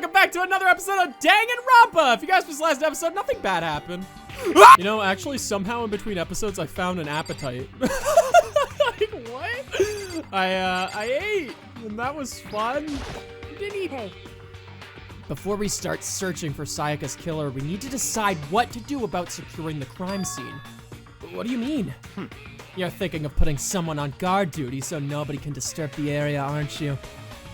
welcome back to another episode of Danganronpa. If you guys missed last episode, nothing bad happened. You know, actually, somehow in between episodes, I found an appetite. Like, what? I ate, and that was fun. You didn't eat. Hey. Before we start searching for Sayaka's killer, we need to decide what to do about securing the crime scene. What do you mean? You're thinking of putting someone on guard duty so nobody can disturb the area, aren't you?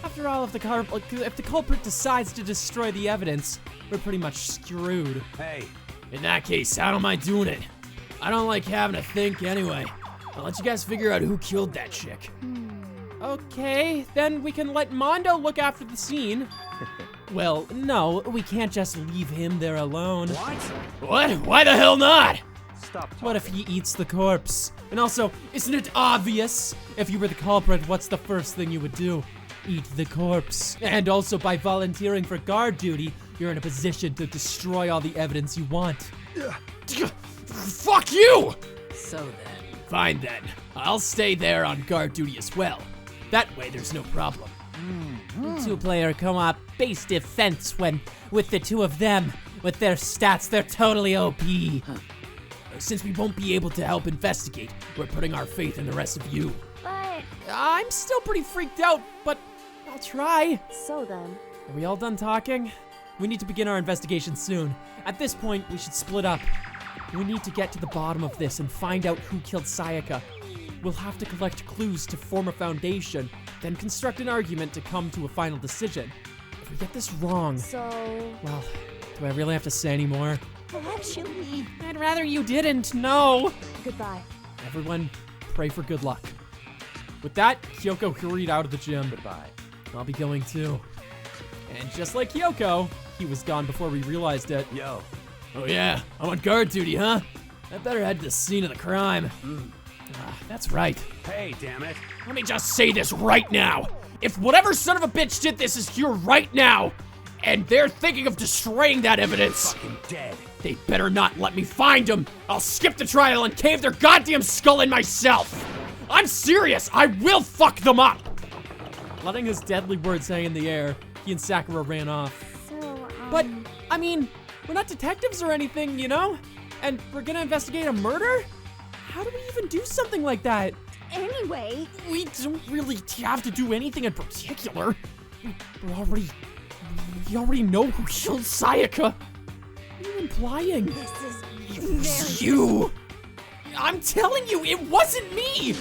After all, if the culprit decides to destroy the evidence, we're pretty much screwed. Hey. In that case, how am I doing it? I don't like having to think anyway. I'll let you guys figure out who killed that chick. Okay, then we can let Mondo look after the scene. Well, no, we can't just leave him there alone. What? Why the hell not? Stop talking. What if he eats the corpse? And also, isn't it obvious? If you were the culprit, what's the first thing you would do? Eat the corpse. And also, by volunteering for guard duty, you're in a position to destroy all the evidence you want. Fuck you! So then. Fine then. I'll stay there on guard duty as well. That way there's no problem. Two-player co-op base defense when, with the two of them, with their stats, they're totally OP. Since we won't be able to help investigate, we're putting our faith in the rest of you. But... I'm still pretty freaked out, but I'll try. So then. Are we all done talking? We need to begin our investigation soon. At this point, we should split up. We need to get to the bottom of this and find out who killed Sayaka. We'll have to collect clues to form a foundation, then construct an argument to come to a final decision. If we get this wrong... So... Well, do I really have to say any more? Actually... I'd rather you didn't, no! Goodbye. Everyone, pray for good luck. With that, Kyoko hurried out of the gym. Goodbye. I'll be going too. And just like Kyoko, he was gone before we realized it. Yo. Oh yeah, I'm on guard duty, huh? I better head to the scene of the crime. That's right. Hey, damn it. Let me just say this right now. If whatever son of a bitch did this is here right now, and they're thinking of destroying that evidence, Fucking dead. they better not let me find them. I'll skip the trial and cave their goddamn skull in myself. I'm serious, I will fuck them up. Letting his deadly words hang in the air, he and Sakura ran off. So, But, I mean, we're not detectives or anything, you know? And we're gonna investigate a murder? How do we even do something like that? Anyway... We don't really have to do anything in particular. We already know who killed Sayaka. What are you implying? This is very... You! I'm telling you, it wasn't me!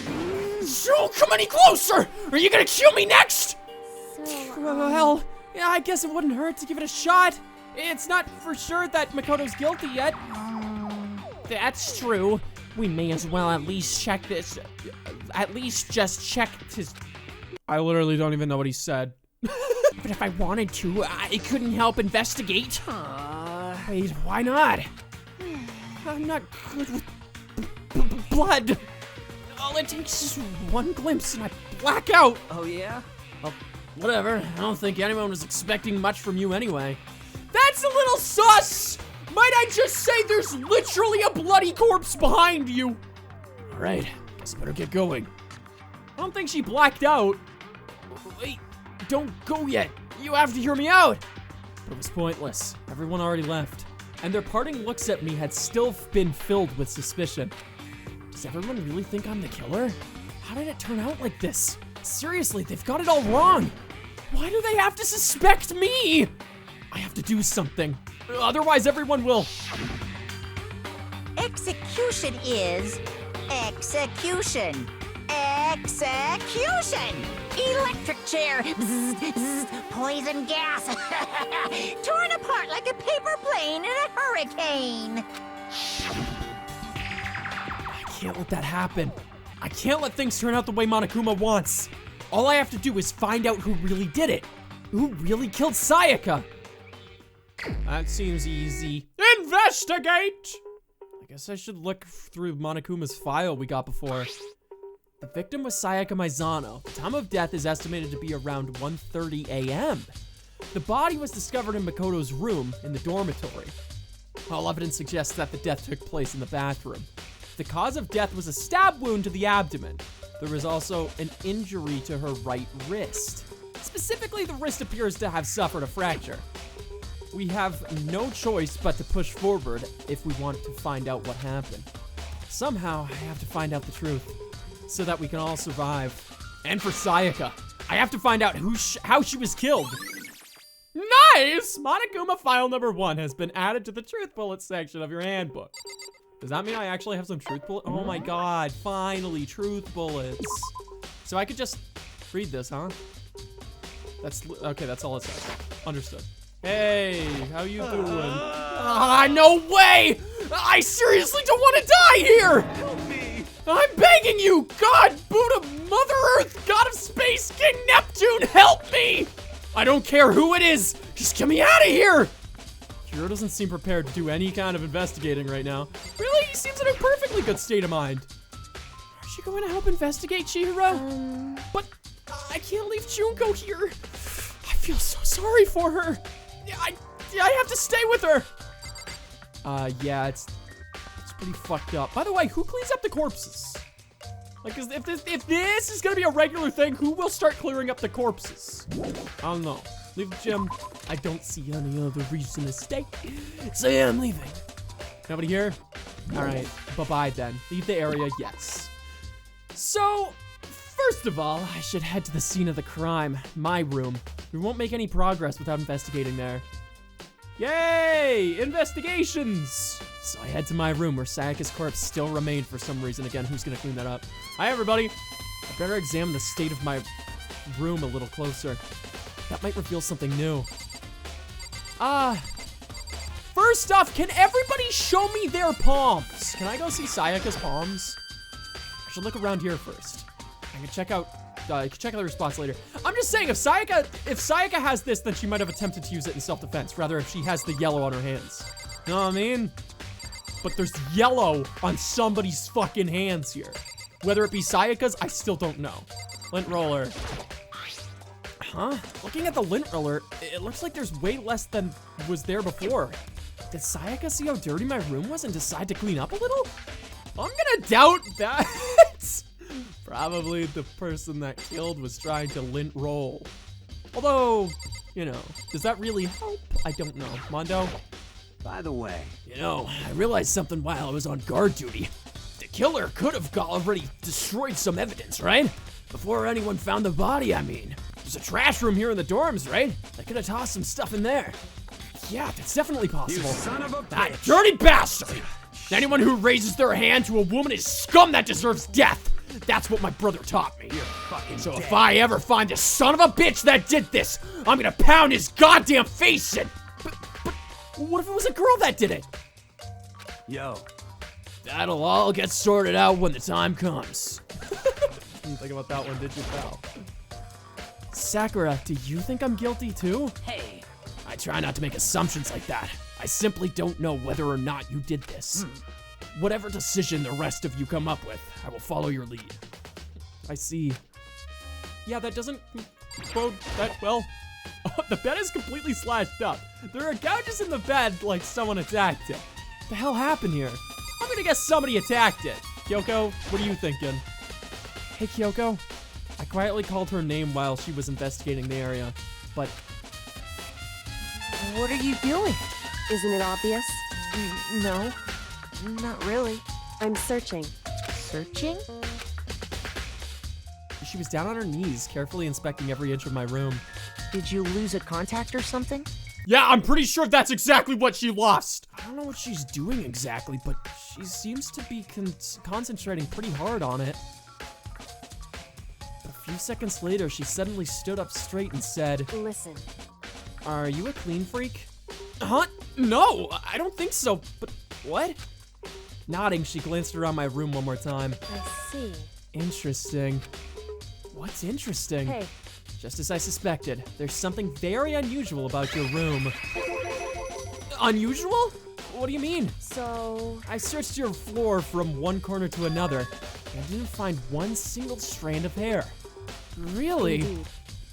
Don't come any closer! Are you gonna kill me next? So, Well, yeah, I guess it wouldn't hurt to give it a shot. It's not for sure that Makoto's guilty yet. That's true. We may as well at least check this. At least just check his... I literally don't even know what he said. But if I wanted to, I couldn't help investigate. Wait, why not? I'm not good with blood. All it takes is one glimpse and I black out. Oh, yeah? Well, whatever. I don't think anyone was expecting much from you anyway. That's a little sus! Might I just say there's literally a bloody corpse behind you? All right, guess I better get going. I don't think she blacked out. Wait, don't go yet. You have to hear me out. But it was pointless. Everyone already left. And their parting looks at me had still been filled with suspicion. Does everyone really think I'm the killer? How did it turn out like this? Seriously, they've got it all wrong. Why do they have to suspect me? I have to do something. Otherwise, everyone will. Execution is execution. Execution! Electric chair. Bzz, bzz, poison gas. Torn apart like a paper plane in a hurricane. I can't let that happen. I can't let things turn out the way Monokuma wants. All I have to do is find out who really did it. Who really killed Sayaka? That seems easy. Investigate! I guess I should look through Monokuma's file we got before. The victim was Sayaka Maizano. The time of death is estimated to be around 1:30 a.m. The body was discovered in Makoto's room in the dormitory. All evidence suggests that the death took place in the bathroom. The cause of death was a stab wound to the abdomen. There was also an injury to her right wrist. Specifically, the wrist appears to have suffered a fracture. We have no choice but to push forward if we want to find out what happened. Somehow, I have to find out the truth so that we can all survive. And for Sayaka, I have to find out how she was killed. Nice! Monokuma file number 1 has been added to the truth bullet section of your handbook. Does that mean I actually have some truth bullets? Oh my god, finally, truth bullets. So I could just read this, huh? Okay, that's all it says. Understood. Hey, how you doing? No way! I seriously don't want to die here! Help me! I'm begging you! God, Buddha, Mother Earth, God of Space, King Neptune, help me! I don't care who it is, just get me out of here! Hiro doesn't seem prepared to do any kind of investigating right now. Really? He seems in a perfectly good state of mind. Are you going to help investigate, Chihiro? But I can't leave Junko here. I feel so sorry for her. I have to stay with her. Yeah, it's pretty fucked up. By the way, who cleans up the corpses? Like, if this is gonna be a regular thing, who will start clearing up the corpses? I don't know. Leave the gym. I don't see any other reason to stay. So yeah, I'm leaving. Nobody here? All right, bye-bye then. Leave the area, yes. So, first of all, I should head to the scene of the crime, my room. We won't make any progress without investigating there. Yay! Investigations! So I head to my room where Sayaka's corpse still remained for some reason. Again, who's gonna clean that up? Hi, everybody. I better examine the state of my room a little closer. That might reveal something new. First off, can everybody show me their palms? Can I go see Sayaka's palms? I should look around here first. I can check out the response later. I'm just saying, if Sayaka has this, then she might have attempted to use it in self-defense, rather if she has the yellow on her hands. Know what I mean? But there's yellow on somebody's fucking hands here. Whether it be Sayaka's, I still don't know. Lint roller. Huh? Looking at the lint roller, it looks like there's way less than was there before. Did Sayaka see how dirty my room was and decide to clean up a little? I'm gonna doubt that. Probably the person that killed was trying to lint roll. Although, you know, does that really help? I don't know. Mondo? By the way, You know, I realized something while I was on guard duty. The killer could have already destroyed some evidence, right? Before anyone found the body, I mean. There's a trash room here in the dorms, right? They could have tossed some stuff in there. Yeah, that's definitely you possible. son of a That bitch! dirty bastard! Anyone who raises their hand to a woman is scum that deserves death. That's what my brother taught me. You're fucking So dead. if I ever find the son of a bitch that did this, I'm gonna pound his goddamn face in. But what if it was a girl that did it? Yo, That'll all get sorted out when the time comes. Didn't think about that one, did you, pal? Sakura, do you think I'm guilty too? Hey. I try not to make assumptions like that. I simply don't know whether or not you did this. Whatever decision the rest of you come up with, I will follow your lead. I see. Yeah, that doesn't bode that well. The bed is completely slashed up. There are gouges in the bed like someone attacked it. What the hell happened here? I'm gonna guess somebody attacked it. Kyoko, what are you thinking? Hey, Kyoko. I quietly called her name while she was investigating the area, but What are you doing? Isn't it obvious? No, not really. I'm searching. Searching? she was down on her knees, carefully inspecting every inch of my room. Did you lose a contact or something? Yeah, I'm pretty sure that's exactly what she lost. I don't know what she's doing exactly, but she seems to be concentrating pretty hard on it. But a few seconds later, she suddenly stood up straight and said, Listen. "Are you a clean freak?" Huh? No, I don't think so, but what? Nodding, she glanced around my room one more time. I see. Interesting. What's interesting? Hey, Just as I suspected, there's something very unusual about your room. Unusual? What do you mean? so I searched your floor from one corner to another, and I didn't find one single strand of hair. Really? indeed.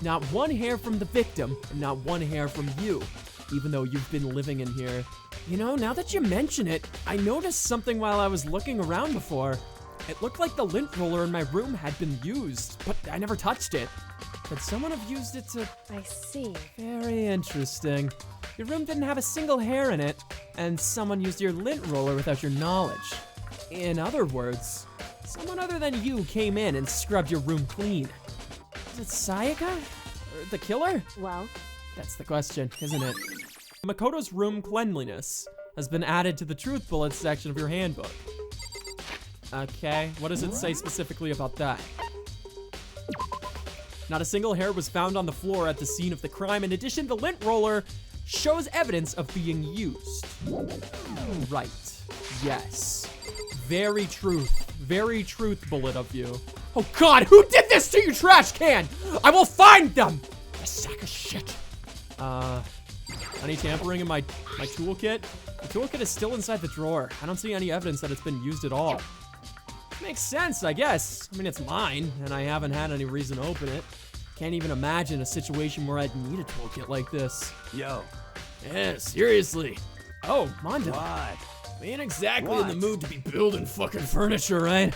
Not one hair from the victim, and not one hair from you, even though you've been living in here. You know, now that you mention it, I noticed something while I was looking around before. It looked like the lint roller in my room had been used, but I never touched it. Could someone have used it to... I see. Very interesting. Your room didn't have a single hair in it, and someone used your lint roller without your knowledge. In other words, someone other than you came in and scrubbed your room clean. Is it Sayaka? Or the killer? Well, That's the question, isn't it? Makoto's room cleanliness has been added to the truth bullets section of your handbook. Okay, what does it say specifically about that? Not a single hair was found on the floor at the scene of the crime. In addition, the lint roller shows evidence of being used. Right, yes. Very truth bullet of you. Oh God, who did this to you, trash can? I will find them! A sack of shit. Any tampering in my toolkit? The toolkit is still inside the drawer. I don't see any evidence that it's been used at all. Makes sense, I guess. I mean, it's mine, and I haven't had any reason to open it. Can't even imagine a situation where I'd need a toolkit like this. Yo. Yeah, seriously. Oh, Mondo. What? We ain't exactly in the What? mood to be building fucking furniture, right?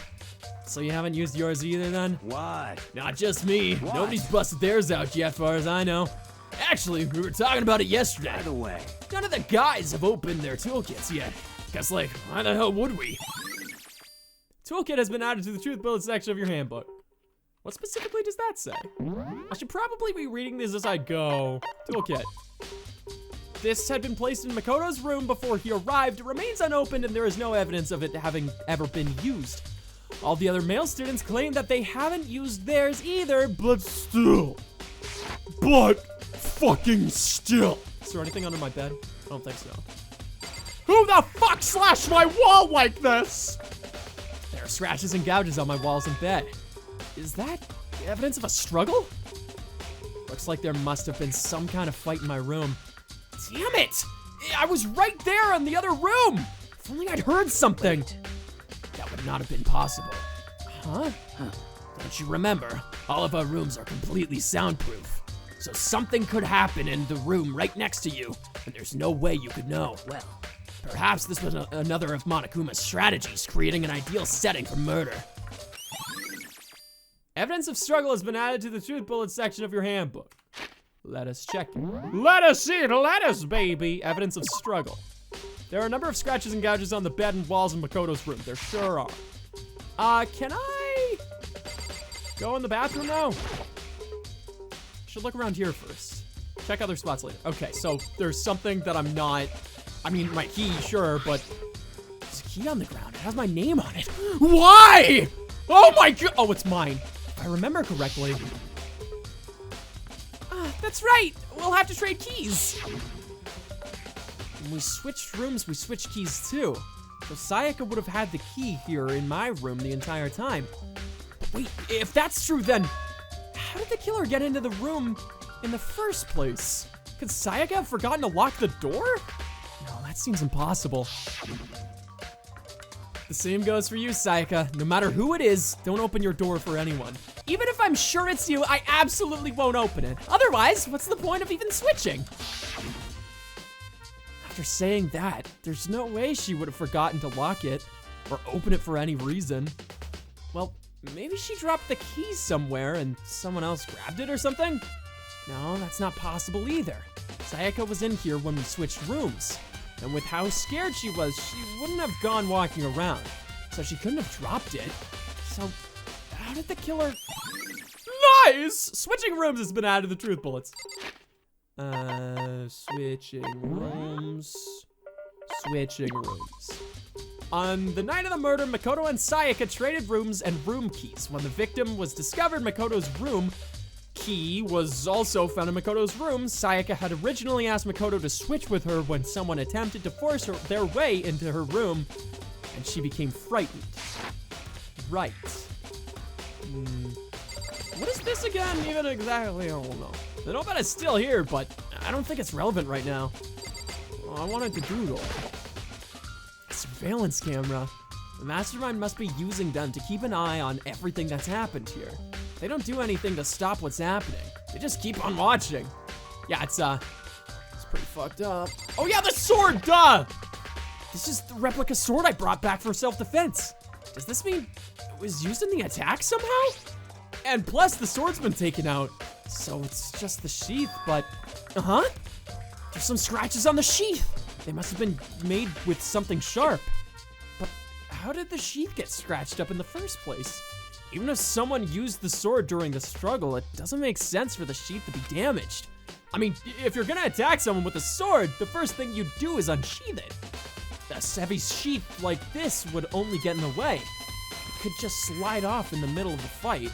So you haven't used yours either then? What? Not just me. What? Nobody's busted theirs out yet, far as I know. Actually, we were talking about it yesterday. By the way. None of the guys have opened their toolkits yet. Guess, like, why the hell would we? Toolkit has been added to the truth bullet section of your handbook. What specifically does that say? I should probably be reading this as I go. Toolkit. This had been placed in Makoto's room before he arrived. It remains unopened and there is no evidence of it having ever been used. All the other male students claim that they haven't used theirs either, but still. Fucking still. Is there anything under my bed? I don't think so. Who the fuck slashed my wall like this? There are scratches and gouges on my walls and bed. Is that evidence of a struggle? Looks like there must have been some kind of fight in my room. Damn it! I was right there in the other room! If only I'd heard something. That would not have been possible. Huh? Don't you remember? All of our rooms are completely soundproof. So something could happen in the room right next to you, and there's no way you could know. Well, perhaps this was another of Monokuma's strategies, creating an ideal setting for murder. Evidence of struggle has been added to the truth bullet section of your handbook. Let us check it. Let us eat lettuce, baby! Evidence of struggle. There are a number of scratches and gouges on the bed and walls in Makoto's room. There sure are. Can I go in the bathroom now? Should look around here first. Check other spots later. Okay, so there's something that I'm not, I mean, my key, sure, but there's a key on the ground. It has my name on it. Why? Oh my God. Oh, it's mine. If I remember correctly. That's right. We'll have to trade keys. When we switched rooms, we switched keys too. So Sayaka would have had the key here in my room the entire time. Wait, if that's true, then how did the killer get into the room in the first place? Could Sayaka have forgotten to lock the door? No, that seems impossible. The same goes for you, Sayaka. No matter who it is, don't open your door for anyone. Even if I'm sure it's you, I absolutely won't open it. Otherwise, what's the point of even switching? After saying that, there's no way she would have forgotten to lock it or open it for any reason. Well, maybe she dropped the key somewhere and someone else grabbed it or something? No, that's not possible either. Sayaka was in here when we switched rooms. And with how scared she was, she wouldn't have gone walking around. So she couldn't have dropped it. So, how did the killer... Nice! Switching rooms has been added to the truth bullets. Switching rooms. Switching rooms. On the night of the murder, Makoto and Sayaka traded rooms and room keys. When the victim was discovered, Makoto's room key was also found in Makoto's room. Sayaka had originally asked Makoto to switch with her when someone attempted to force their way into her room, and she became frightened. Right. What is this again, even exactly? I don't know. The notepad is still here, but I don't think it's relevant right now. I wanted to doodle. A surveillance camera. The mastermind must be using them to keep an eye on everything that's happened here. They don't do anything to stop what's happening. They just keep on watching. Yeah, it's pretty fucked up. Oh yeah, the sword, duh! This is the replica sword I brought back for self-defense. Does this mean was used in the attack somehow? And plus, the sword's been taken out. So it's just the sheath, but... There's some scratches on the sheath. They must have been made with something sharp. But how did the sheath get scratched up in the first place? Even if someone used the sword during the struggle, it doesn't make sense for the sheath to be damaged. I mean, if you're gonna attack someone with a sword, the first thing you do is unsheath it. A heavy sheath like this would only get in the way. It could just slide off in the middle of the fight.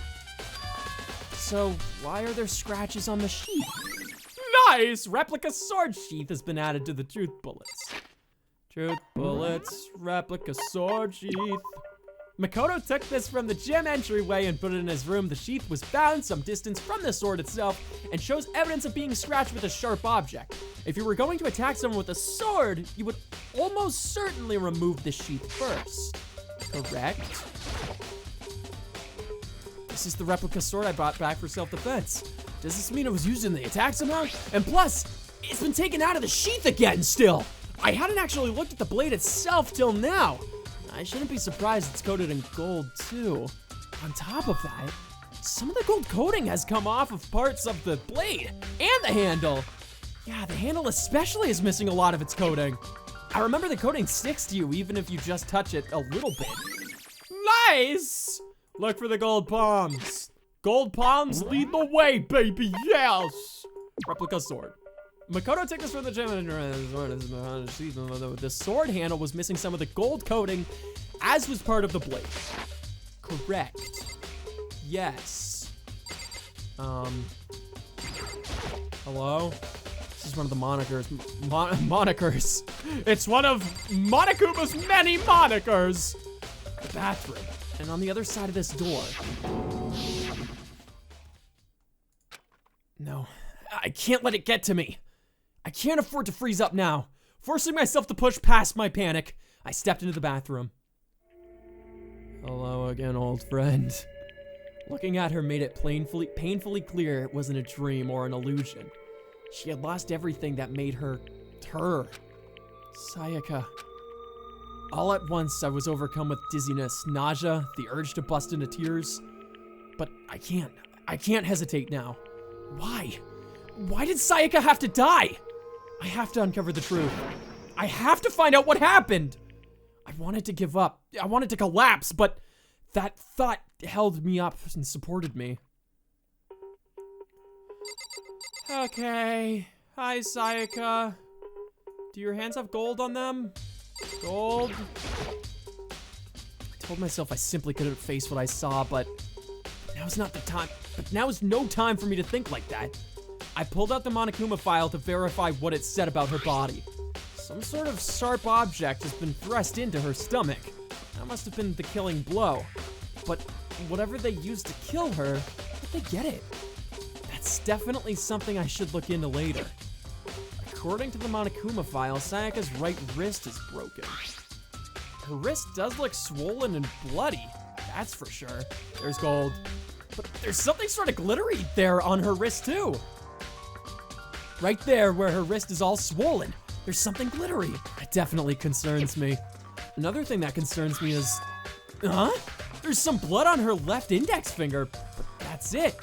So why are there scratches on the sheath? Nice! Replica sword sheath has been added to the truth bullets. Truth bullets, replica sword sheath. Makoto took this from the gym entryway and put it in his room. The sheath was found some distance from the sword itself and shows evidence of being scratched with a sharp object. If you were going to attack someone with a sword, you would almost certainly remove the sheath first. Correct? This is the replica sword I brought back for self-defense. Does this mean it was used in the attack somehow? And plus, it's been taken out of the sheath again still. I hadn't actually looked at the blade itself till now. I shouldn't be surprised it's coated in gold too. On top of that, some of the gold coating has come off of parts of the blade and the handle. Yeah, the handle especially is missing a lot of its coating. I remember the coating sticks to you even if you just touch it a little bit. Nice! Look for the gold palms. Gold palms lead the way, baby, yes! Replica sword. Makoto took this from the gym and the sword handle was missing some of the gold coating, as was part of the blade. Correct. Yes. Hello? This is one of the monikers. Monikers. It's one of Monokuma's many monikers. The bathroom. And on the other side of this door. No, I can't let it get to me. I can't afford to freeze up now. Forcing myself to push past my panic, I stepped into the bathroom. Hello again, old friend. Looking at her made it painfully clear it wasn't a dream or an illusion. She had lost everything that made her, her. Sayaka. All at once, I was overcome with dizziness, nausea, the urge to bust into tears. But I can't hesitate now. Why? Why did Sayaka have to die? I have to uncover the truth. I have to find out what happened. I wanted to give up. I wanted to collapse, but that thought held me up and supported me. Okay. Hi, Sayaka. Do your hands have gold on them? Gold. I told myself I simply couldn't face what I saw, but now's not the time. But now is no time for me to think like that. I pulled out the Monokuma file to verify what it said about her body. Some sort of sharp object has been thrust into her stomach. That must have been the killing blow. But whatever they used to kill her, how'd they get it? That's definitely something I should look into later. According to the Monokuma file, Sayaka's right wrist is broken. Her wrist does look swollen and bloody, that's for sure. There's gold. But there's something sort of glittery there on her wrist too. Right there where her wrist is all swollen, there's something glittery. That definitely concerns me. Another thing that concerns me is, there's some blood on her left index finger, but that's it.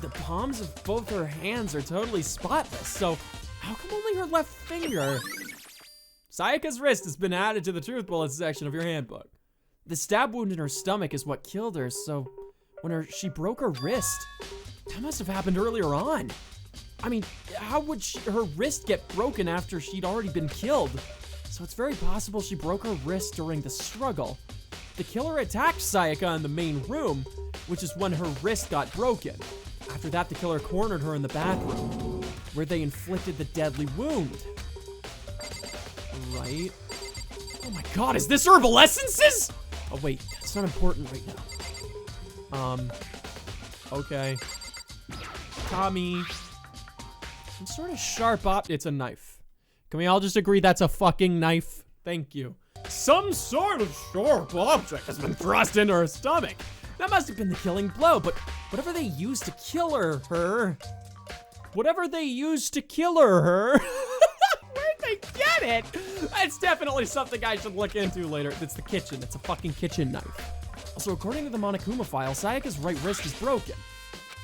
The palms of both her hands are totally spotless, so how come only her left finger? Sayaka's wrist has been added to the truth bullet section of your handbook. The stab wound in her stomach is what killed her, so when she broke her wrist, that must have happened earlier on. I mean, how would her wrist get broken after she'd already been killed? So it's very possible she broke her wrist during the struggle. The killer attacked Sayaka in the main room, which is when her wrist got broken. After that, the killer cornered her in the bathroom, where they inflicted the deadly wound. Right? Oh my god, is this herbal essences? Oh wait, that's not important right now. Okay. Tommy. Some sort of sharp it's a knife. Can we all just agree that's a fucking knife? Thank you. Some sort of sharp object has been thrust into her stomach. That must have been the killing blow, but whatever they used to kill her, where'd they get it? That's definitely something I should look into later. It's the kitchen. It's a fucking kitchen knife. Also, according to the Monokuma file, Sayaka's right wrist is broken.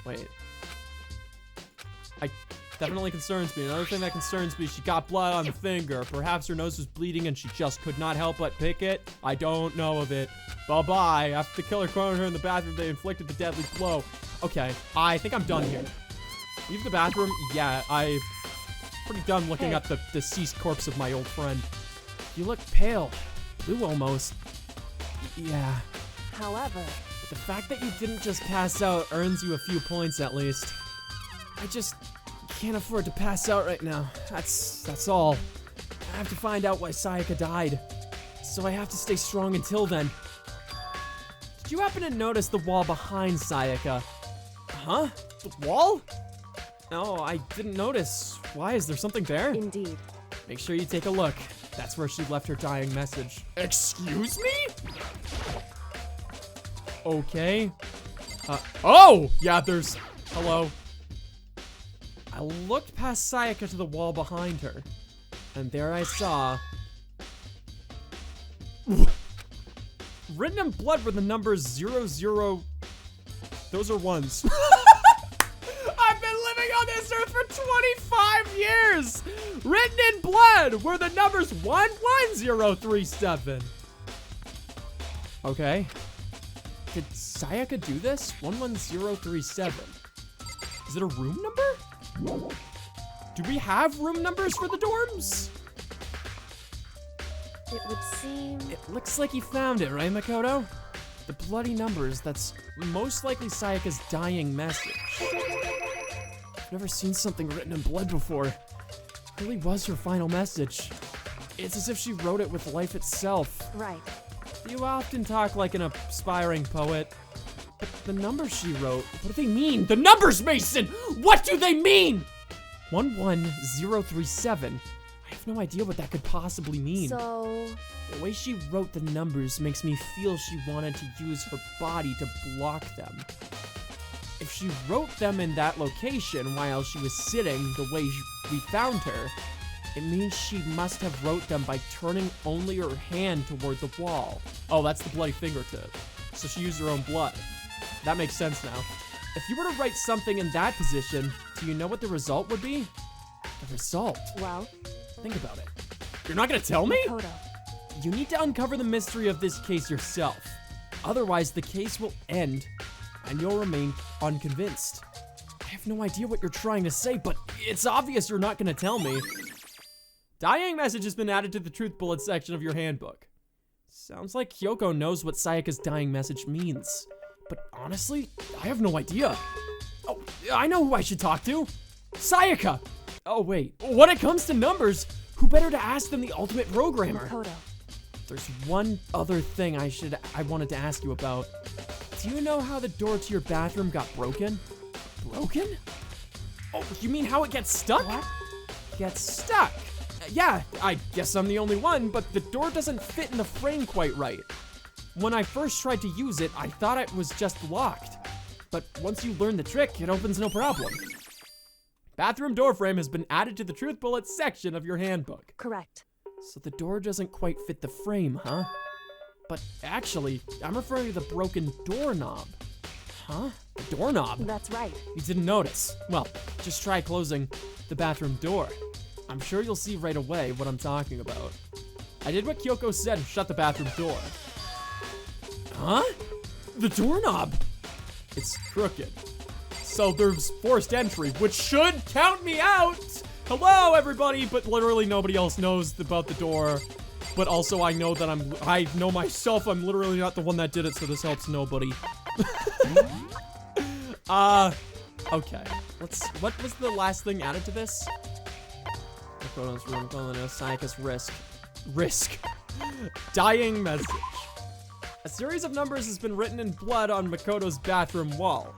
Wait. Definitely concerns me. Another thing that concerns me, she got blood on the finger. Perhaps her nose was bleeding and she just could not help but pick it. I don't know of it. Bye-bye. After the killer cornered her in the bathroom, they inflicted the deadly blow. Okay, I think I'm done here. Leave the bathroom? Yeah, I'm pretty done looking at the deceased corpse of my old friend. You look pale. Blue almost. Yeah. However, But the fact that you didn't just pass out earns you a few points at least. I just can't afford to pass out right now. That's all. I have to find out why Sayaka died. So I have to stay strong until then. Did you happen to notice the wall behind Sayaka? Huh? The wall? No, I didn't notice. Why? Is there something there? indeed. Make sure you take a look. That's where she left her dying message. Excuse me? Okay. Oh! Yeah, there's... Hello. I looked past Sayaka to the wall behind her. And there I saw... Written in blood were the numbers 00... Those are ones. I've been living on this earth for 25 years! Written in blood were the numbers 11037. Okay. Did Sayaka do this? 11037. Is it a room number? Do we have room numbers for the dorms? It would seem... It looks like you found it, right, Makoto? The bloody numbers, that's most likely Sayaka's dying message. I've never seen something written in blood before. It really was her final message. It's as if she wrote it with life itself. Right. You often talk like an aspiring poet. But the numbers she wrote, what do they mean? The numbers, Mason! What do they mean? 11037. I have no idea what that could possibly mean. So... The way she wrote the numbers makes me feel she wanted to use her body to block them. If she wrote them in that location while she was sitting the way we found her, it means she must have wrote them by turning only her hand toward the wall. Oh, that's the bloody fingertip. So she used her own blood. That makes sense now. If you were to write something in that position, do you know what the result would be? The result? Well, Think about it. You're not gonna tell me? Makoto. You need to uncover the mystery of this case yourself. Otherwise, the case will end, and you'll remain unconvinced. I have no idea what you're trying to say, but it's obvious you're not gonna tell me. Dying message has been added to the truth bullet section of your handbook. Sounds like Kyoko knows what Sayaka's dying message means. But honestly, I have no idea. Oh, I know who I should talk to. Sayaka! Oh wait, when it comes to numbers, who better to ask than the ultimate programmer? Makoto. There's one other thing I wanted to ask you about. Do you know how the door to your bathroom got broken? Broken? Oh, you mean how it gets stuck? What? Gets stuck. Yeah, I guess I'm the only one, but the door doesn't fit in the frame quite right. When I first tried to use it, I thought it was just locked. But once you learn the trick, it opens no problem. Bathroom door frame has been added to the truth bullet section of your handbook. Correct. So the door doesn't quite fit the frame, huh? But actually, I'm referring to the broken doorknob. Huh? The doorknob? That's right. You didn't notice. Well, just try closing the bathroom door. I'm sure you'll see right away what I'm talking about. I did what Kyoko said and shut the bathroom door. Huh? The doorknob! It's crooked. So there's forced entry, which should count me out! Hello, everybody! But literally nobody else knows about the door. But also I know that I know myself I'm literally not the one that did it, so this helps nobody. Okay. What was the last thing added to this? Makoto's room, Sayaka's risk. Dying message. A series of numbers has been written in blood on Makoto's bathroom wall.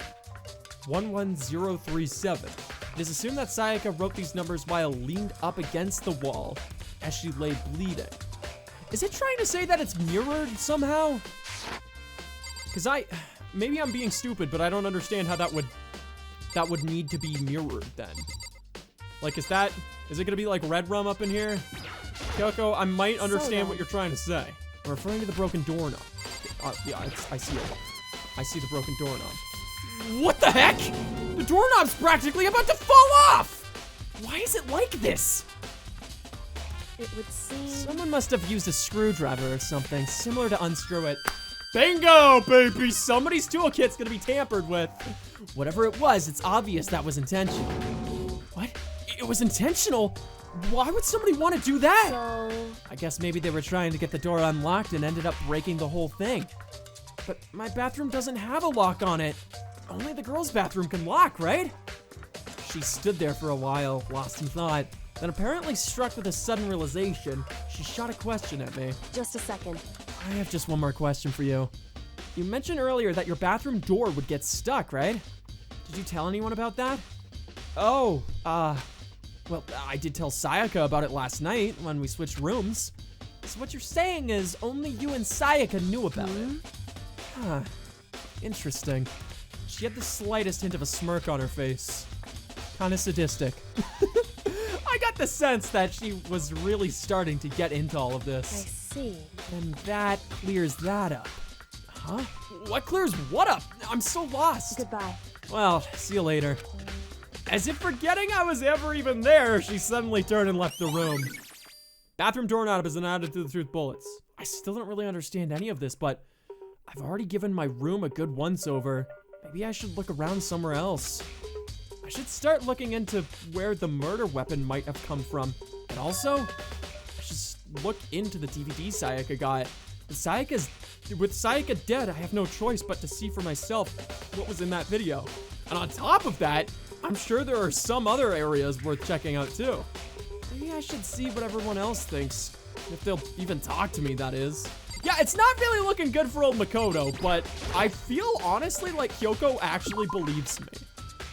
11037. It is assumed that Sayaka wrote these numbers while leaned up against the wall as she lay bleeding. Is it trying to say that it's mirrored somehow? Because maybe I'm being stupid, but I don't understand how that would need to be mirrored then. Like, is it gonna be like Red Rum up in here? Kyoko, I might understand what you're trying to say. I'm referring to the broken doorknob. Yeah, I see it. I see the broken doorknob. What the heck? The doorknob's practically about to fall off! Why is it like this? It would seem. Someone must have used a screwdriver or something, similar to unscrew it. Bingo, baby! Somebody's toolkit's gonna be tampered with. Whatever it was, it's obvious that was intentional. What? It was intentional? Why would somebody want to do that? So. I guess maybe they were trying to get the door unlocked and ended up breaking the whole thing. But my bathroom doesn't have a lock on it. Only the girls' bathroom can lock, right? She stood there for a while, lost in thought. Then apparently struck with a sudden realization, she shot a question at me. Just a second. I have just one more question for you. You mentioned earlier that your bathroom door would get stuck, right? Did you tell anyone about that? Oh, well, I did tell Sayaka about it last night when we switched rooms. So what you're saying is only you and Sayaka knew about it. Huh, interesting. She had the slightest hint of a smirk on her face. Kinda sadistic. I got the sense that she was really starting to get into all of I this. see. And that clears that up. Huh? What clears what up? I'm so lost. Goodbye. Well, see you later. As if forgetting I was ever even there, she suddenly turned and left the room. Bathroom doorknob isn't added to the truth bullets. I still don't really understand any of this, but I've already given my room a good once-over. Maybe I should look around somewhere else. I should start looking into where the murder weapon might have come from. And also, I should look into the DVD Sayaka got. With Sayaka dead, I have no choice but to see for myself what was in that video. And on top of that, I'm sure there are some other areas worth checking out too. Maybe I should see what everyone else thinks. If they'll even talk to me, that is. Yeah, it's not really looking good for old Makoto, but I feel honestly like Kyoko actually believes me,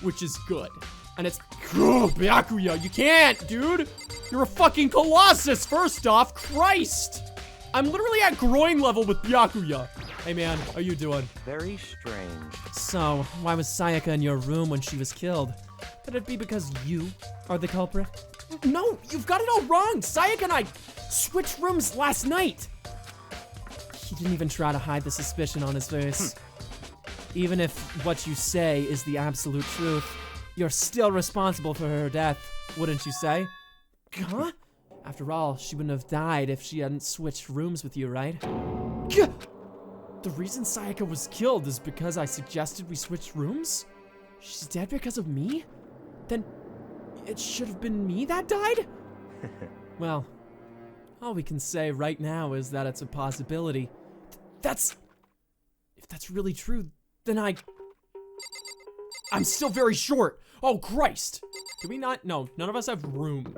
which is good. And it's, Byakuya, you can't, dude. You're a fucking colossus, first off, Christ. I'm literally at groin level with Byakuya. Hey man, how you doing? Very strange. So, why was Sayaka in your room when she was killed? Could it be because you are the culprit? No, you've got it all wrong. Sayaka and I switched rooms last night. He didn't even try to hide the suspicion on his face. Even if what you say is the absolute truth, you're still responsible for her death, wouldn't you say? Huh? After all, she wouldn't have died if she hadn't switched rooms with you, right? Gah! The reason Sayaka was killed is because I suggested we switch rooms? She's dead because of me? Then it should have been me that died? Well, all we can say right now is that it's a possibility. If that's really true, then I'm still very short. Oh, Christ. Do we not? No, none of us have room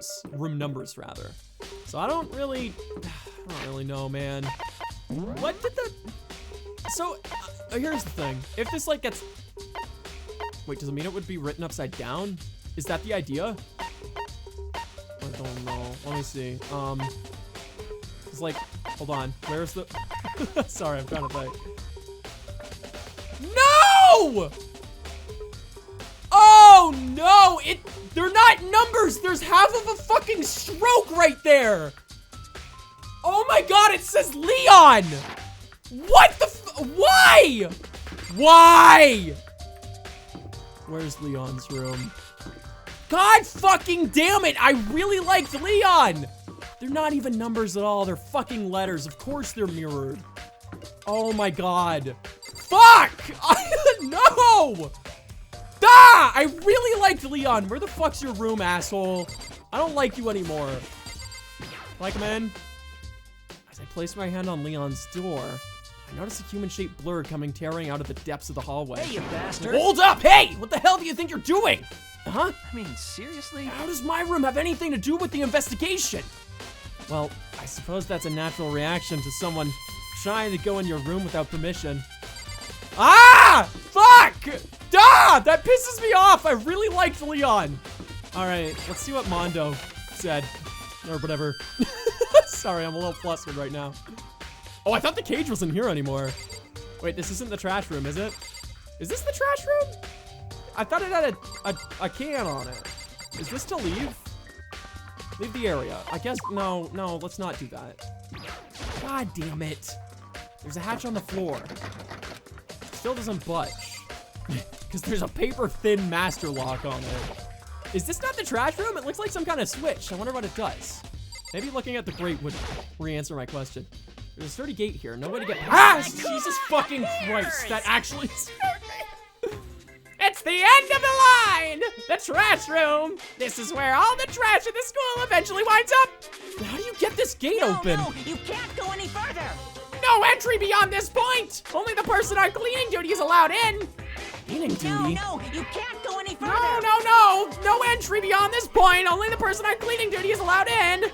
numbers rather. So I don't really know, man. What did the, so here's the thing. If this like gets, wait, does it mean it would be written upside down? Is that the idea? I don't know. Let me see. It's like, hold on. Where's the, sorry, I'm trying to think. No! Oh no! They're not numbers! There's half of a fucking stroke right there! Oh my god, it says Leon! What the why? Why? Where's Leon's room? God fucking damn it! I really liked Leon! They're not even numbers at all, they're fucking letters. Of course they're mirrored. Oh my god. Fuck! No! Ah! I really liked Leon. Where the fuck's your room, asshole? I don't like you anymore. Like him in? As I place my hand on Leon's door, I notice a human-shaped blur coming tearing out of the depths of the hallway. Hey, you bastard! Hold up! Hey! What the hell do you think you're doing? Huh? I mean, seriously? How does my room have anything to do with the investigation? Well, I suppose that's a natural reaction to someone trying to go in your room without permission. Ah! Fuck! Ah! That pisses me off! I really liked Leon. Alright, let's see what Mondo said. Or whatever. Sorry, I'm a little flustered right now. Oh, I thought the cage wasn't here anymore. Wait, this isn't the trash room, is it? Is this the trash room? I thought it had a can on it. Is this to leave? Leave the area. I guess, no, let's not do that. God damn it. There's a hatch on the floor. Still doesn't budge. Because there's a paper-thin master lock on it. Is this not the trash room? It looks like some kind of switch. I wonder what it does. Maybe looking at the grate would re-answer my question. There's a sturdy gate here. No way to get past. Jesus fucking Christ. That actually scared me. It's the end of the line! The trash room! This is where all the trash in the school eventually winds up! How do you get this gate open? No, you can't go any further. No entry beyond this point! Only the person on cleaning duty is allowed in! Cleaning duty? No, you can't go any further. No! No entry beyond this point! Only the person on cleaning duty is allowed in!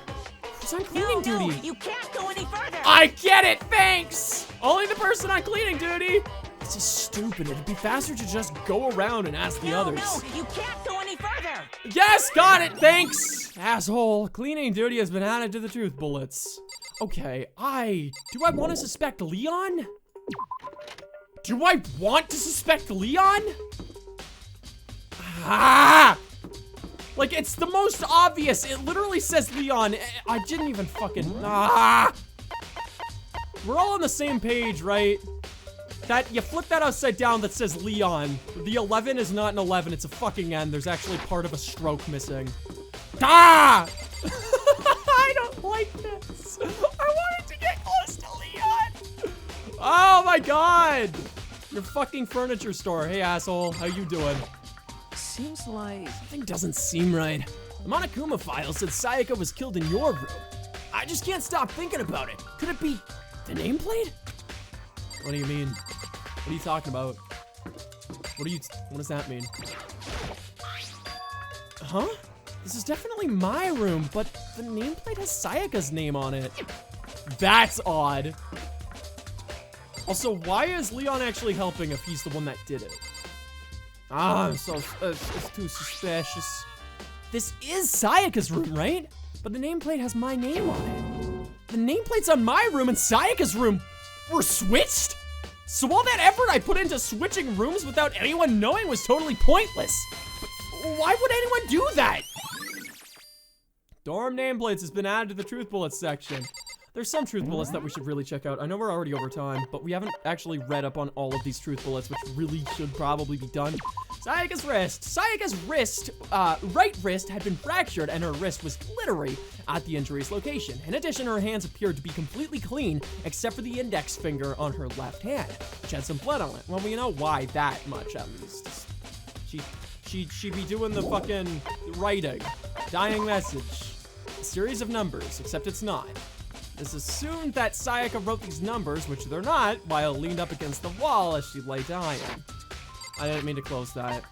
Who's on cleaning duty? No, you can't go any further. I get it, thanks! Only the person on cleaning duty! This is stupid. It'd be faster to just go around and ask the others. No, you can't go any further. Yes, got it, thanks! Asshole, cleaning duty has been added to the truth bullets. Okay, do I want to suspect Leon? Do I want to suspect Leon? Ah! Like, it's the most obvious. It literally says Leon. I didn't even fucking, We're all on the same page, right? That, you flip that upside down that says Leon. The 11 is not an 11, it's a fucking N. There's actually part of a stroke missing. Ah! I don't like this. I wanted to get close to Leon. Oh my god. Your fucking furniture store. Hey, asshole. How you doing? Seems like... Something doesn't seem right. The Monokuma file said Sayaka was killed in your room. I just can't stop thinking about it. Could it be the nameplate? What do you mean? What are you talking about? What does that mean? Huh? This is definitely my room, but the nameplate has Sayaka's name on it. That's odd. Also, why is Leon actually helping if he's the one that did it? It's too suspicious. This is Sayaka's room, right? But the nameplate has my name on it. The nameplate's on my room and Sayaka's room were switched? So all that effort I put into switching rooms without anyone knowing was totally pointless. But why would anyone do that? Dorm nameplates has been added to the truth bullets section. There's some truth bullets that we should really check out. I know we're already over time, but we haven't actually read up on all of these truth bullets, which really should probably be done. Sayaka's wrist. Sayaka's wrist, right wrist had been fractured and her wrist was glittery at the injury's location. In addition, her hands appeared to be completely clean, except for the index finger on her left hand, which had some blood on it. Well, we know why that much, at least. She'd be doing the fucking writing. Dying message. A series of numbers, except it's not. It's assumed that Sayaka wrote these numbers, which they're not, while leaned up against the wall as she lay dying. I didn't mean to close that.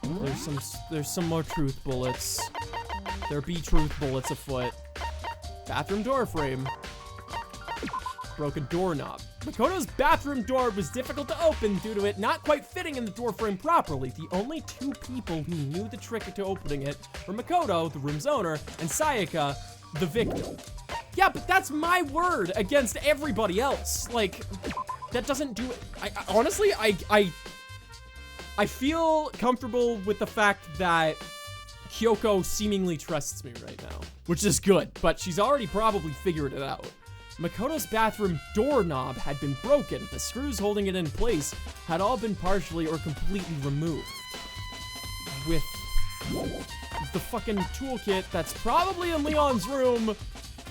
There's some more truth bullets. There be truth bullets afoot. Bathroom door frame. Broken doorknob. Makoto's bathroom door was difficult to open due to it not quite fitting in the door frame properly. The only two people who knew the trick to opening it were Makoto, the room's owner, and Sayaka, the victim. Yeah, but that's my word against everybody else. Like, that doesn't do it. Honestly, I feel comfortable with the fact that Kyoko seemingly trusts me right now, which is good, but she's already probably figured it out. Makoto's bathroom doorknob had been broken. The screws holding it in place had all been partially or completely removed. With the fucking toolkit that's probably in Leon's room,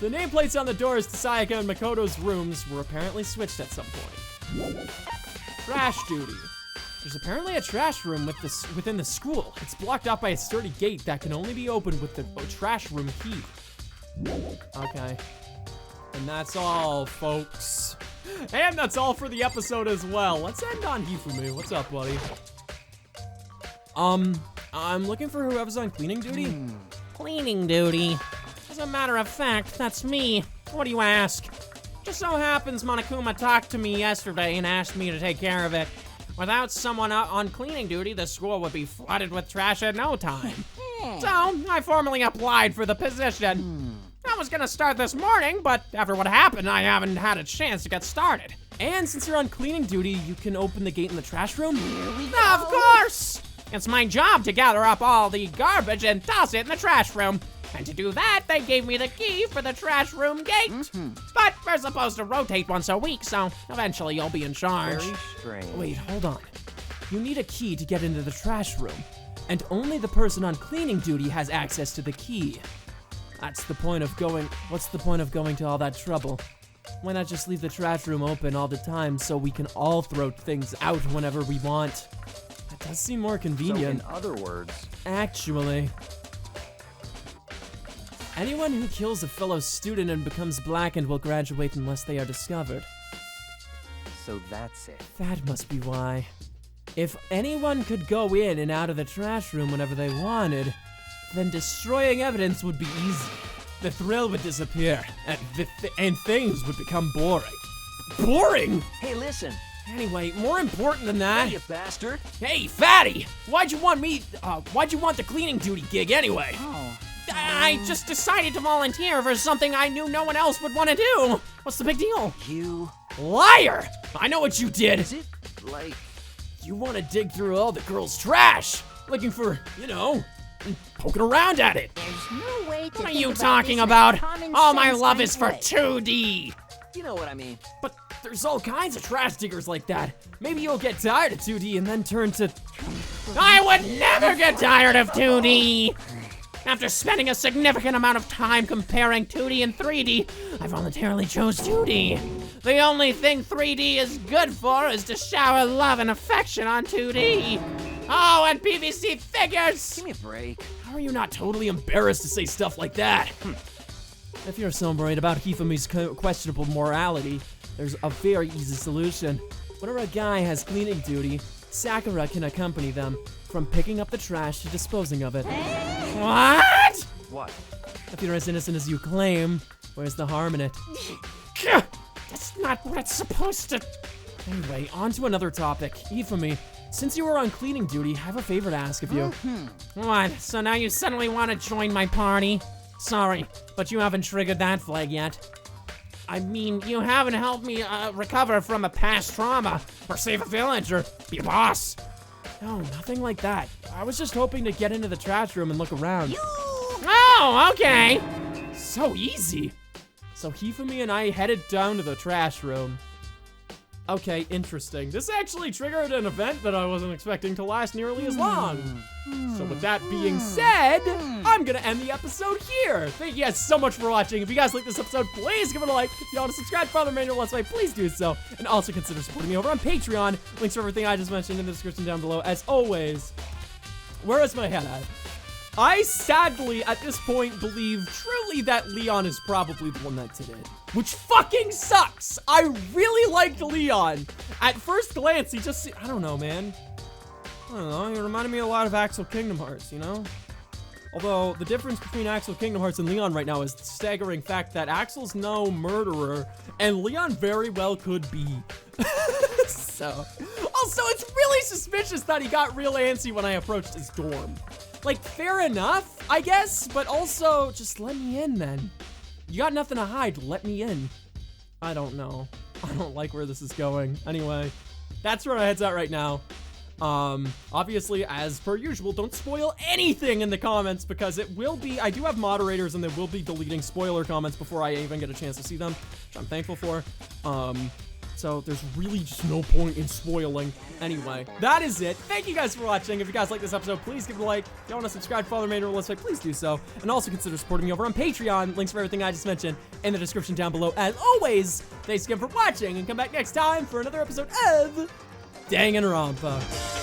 the nameplates on the doors to Sayaka and Makoto's rooms were apparently switched at some point. Trash duty. There's apparently a trash room within the school. It's blocked off by a sturdy gate that can only be opened with the trash room key. Okay. And that's all, folks. And that's all for the episode as well. Let's end on Hifumi. What's up, buddy? I'm looking for whoever's on cleaning duty. Cleaning duty. As a matter of fact, that's me. What do you ask? Just so happens Monokuma talked to me yesterday and asked me to take care of it. Without someone on cleaning duty, the school would be flooded with trash in no time. So, I formally applied for the position. I was gonna start this morning, but after what happened, I haven't had a chance to get started. And since you're on cleaning duty, you can open the gate in the trash room? Of course! It's my job to gather up all the garbage and toss it in the trash room. And to do that, they gave me the key for the trash room gate. But we're supposed to rotate once a week, so eventually you'll be in charge. Very strange. Wait, hold on. You need a key to get into the trash room, and only the person on cleaning duty has access to the key. That's the point of going. What's the point of going to all that trouble? Why not just leave the trash room open all the time so we can all throw things out whenever we want? That does seem more So convenient. in other words, Actually, anyone who kills a fellow student and becomes blackened will graduate unless they are discovered. so that's it. That must be why. If anyone could go in and out of the trash room whenever they wanted, then destroying evidence would be easy. The thrill would disappear, and things would become boring. Boring? Hey, listen. Anyway, more important than that. You bastard. Hey, fatty! Why'd you want the cleaning duty gig anyway? Oh. I just decided to volunteer for something I knew no one else would want to do. What's the big deal? You. Liar! I know what you did! Is it like. You want to dig through all the girls' trash, looking for, poking around at it. There's no way to What are think you about talking this in a about? common All my sense love kind is of for way. 2D. You know what I mean. But there's all kinds of trash diggers like that. Maybe you'll get tired of 2D and then turn to... I would never get tired of 2D. After spending a significant amount of time comparing 2D and 3D, I voluntarily chose 2D. The only thing 3D is good for is to shower love and affection on 2D. Oh, and PVC figures! Give me a break. How are you not totally embarrassed to say stuff like that? If you're so worried about Hifumi's questionable morality, there's a very easy solution. Whenever a guy has cleaning duty, Sakura can accompany them, from picking up the trash to disposing of it. What? What? If you're as innocent as you claim, where's the harm in it? Gah, that's not what it's supposed to... Anyway, on to another topic. Hifumi, since you were on cleaning duty, I have a favor to ask of you. What? So now you suddenly want to join my party? Sorry, but you haven't triggered that flag yet. I mean, you haven't helped me recover from a past trauma, or save a village, or be a boss. No, nothing like that. I was just hoping to get into the trash room and look around. Oh, okay. So easy. So Hifumi and I headed down to the trash room. Okay, interesting. This actually triggered an event that I wasn't expecting to last nearly as long. So with that being said, I'm gonna end the episode here. Thank you guys so much for watching. If you guys like this episode, please give it a like. If you want to subscribe for other manual Let's Play, please do so. And also consider supporting me over on Patreon. Links for everything I just mentioned in the description down below. As always, where is my head at? I sadly, at this point, believe truly that Leon is probably the one that did it. Which fucking sucks! I really liked Leon. At first glance, he just, I don't know, man. I don't know, he reminded me a lot of Axel Kingdom Hearts, you know? Although, the difference between Axel Kingdom Hearts and Leon right now is the staggering fact that Axel's no murderer, and Leon very well could be. So, also, it's really suspicious that he got real antsy when I approached his dorm. Like, fair enough, I guess, but also, just let me in then. You got nothing to hide, let me in. I don't know. I don't like where this is going. Anyway, that's where my head's at right now. Obviously, as per usual, don't spoil anything in the comments because it will be, I do have moderators and they will be deleting spoiler comments before I even get a chance to see them, which I'm thankful for. So there's really just no point in spoiling. Anyway, that is it. Thank you guys for watching. If you guys like this episode, please give it a like. If you want to subscribe, follow me on Let's Play, please do so. And also consider supporting me over on Patreon. Links for everything I just mentioned in the description down below. As always, thanks again for watching and come back next time for another episode of Danganronpa.